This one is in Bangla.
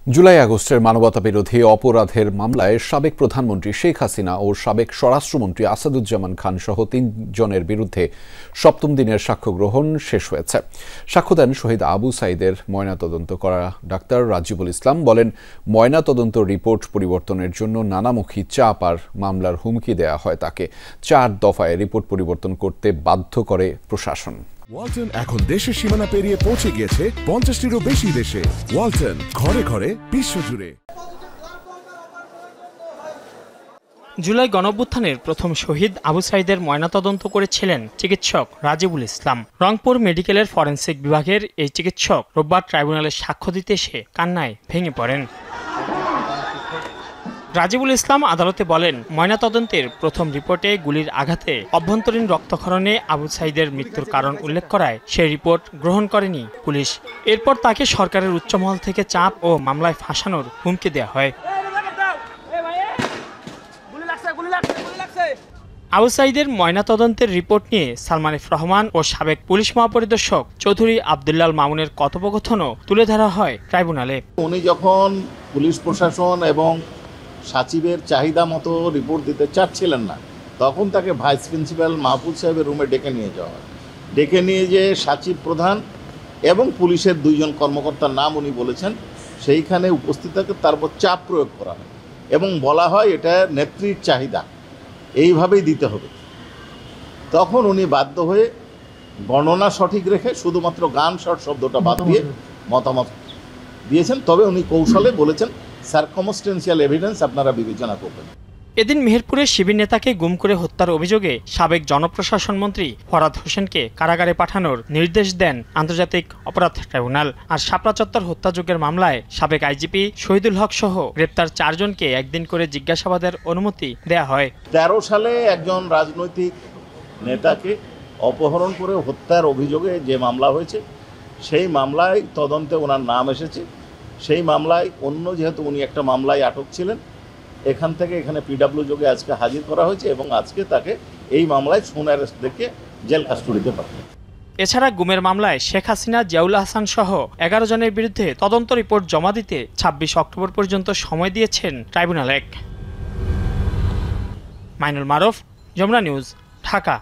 জুলাই আগস্টের মানবতাবিরোধী অপরাধের মামলায় সাবেক প্রধানমন্ত্রী শেখ হাসিনা ও সাবেক স্বরাষ্ট্রমন্ত্রী আসাদুজ্জামান খান সহ ৩ জনের বিরুদ্ধে সপ্তম দিনের সাক্ষ্য গ্রহণ শেষ হয়েছে। সাক্ষ্য দেন শহীদ আবু সাঈদের ময়নাতদন্ত করা ডাক্তার রাজিবুল ইসলাম। বলেন, ময়নাতদন্ত রিপোর্ট পরিবর্তনের জন্য নানামুখী চাপ আর মামলার হুমকি দেয়া হয় তাকে। 4 দফায় রিপোর্ট পরিবর্তন করতে বাধ্য করে প্রশাসন। ওয়ালটন এখন দেশের সীমানা পেরিয়ে পৌঁছে গিয়েছে 50টিরও বেশি দেশে। ওয়ালটন, ঘরে ঘরে বিশ্বজুড়ে। জুলাই গণঅভ্যুত্থানের প্রথম শহীদ আবু সাঈদের ময়নাতদন্ত করেছিলেন চিকিৎসক রাজিবুল ইসলাম। রংপুর মেডিকেলের ফরেনসিক বিভাগের এই চিকিৎসক রোববার ট্রাইব্যুনালে সাক্ষ্য দিতে এসে কান্নায় ভেঙে পড়েন। রাজিবুল ইসলাম আদালতে বলেন, ময়নাতদন্তের প্রথম রিপোর্টে গুলির আঘাতে অভ্যন্তরীণ রক্তক্ষরণে আবু সাঈদের মৃত্যুর কারণ উল্লেখ করায় সেই রিপোর্ট গ্রহণ করেনি পুলিশ। এরপর তাকে সরকারের উচ্চমহল থেকে চাপ ও মামলায় ফাঁসানোর হুমকি দেওয়া হয়। আবু সাঈদের ময়নাতদন্তের রিপোর্ট নিয়ে সালমান এফ রহমান ও সাবেক পুলিশ মহাপরিদর্শক চৌধুরী আবদুল্লাল মামুনের কথোপকথনও তুলে ধরা হয় ট্রাইব্যুনালে। উনি যখন পুলিশ প্রশাসন এবং সাচিবের চাহিদা মতো রিপোর্ট দিতে চাচ্ছিলেন না, তখন তাকে ভাইস প্রিন্সিপাল মাহফুজ সাহেবের রুমে ডেকে নিয়ে যাওয়া হয়। ডেকে নিয়ে যে সাচিব প্রধান এবং পুলিশের 2 জন কর্মকর্তার নাম উনি বলেছেন, সেইখানে উপস্থিত থাকে, তারপর চাপ প্রয়োগ করা হয় এবং বলা হয় এটা নেত্রীর চাহিদা, এইভাবেই দিতে হবে। তখন উনি বাধ্য হয়ে বর্ণনা সঠিক রেখে শুধুমাত্র গান শট শব্দটা বাদ দিয়ে মতামত দিয়েছেন। তবে উনি কৌশলে বলেছেন সার্কমস্টেন্সিয়াল এভিডেন্স আপনারা বিবেচনা করবেন। এদিন মেহেরপুরে শিবির নেতাকে গুম করে হত্যার অভিযোগে সাবেক জনপ্রশাসন মন্ত্রী ফরহাদ হোসেনকে কারাগারে পাঠানোর নির্দেশ দেন আন্তর্জাতিক অপরাধ ট্রাইব্যুনাল। আর শাপলা চত্বর হত্যাযজ্ঞের মামলায় সাবেক আইজিপি শহীদুল হক সহ গ্রেপ্তার 4 জনকে একদিন করে জিজ্ঞাসাবাদের অনুমতি দেয়া হয়। 13 সালে একজন রাজনৈতিক নেতাকে অপহরণ করে হত্যার অভিযোগে যে মামলা হয়েছে, সেই মামলায় তদন্তে ওনার নাম এসেছে। সেই মামলায় যেহেতু উনি একটা মামলায় আটক ছিলেন, এখান থেকে এখানে পিডব্লিউ যোগে আজকে হাজির করা হয়েছে এবং আজকে তাকে এই মামলায় সোন অ্যারেস্ট দেখে জেল কাস্টডিতে পাঠানো। এছাড়া গুমের মামলায় শেখ হাসিনা, জিয়াউল হাসান সহ 11 জনের বিরুদ্ধে তদন্ত রিপোর্ট জমা দিতে 26 অক্টোবর পর্যন্ত সময় দিয়েছেন ট্রাইব্যুনাল 1। মাইনুল মারুফ, যমুনা নিউজ, ঢাকা।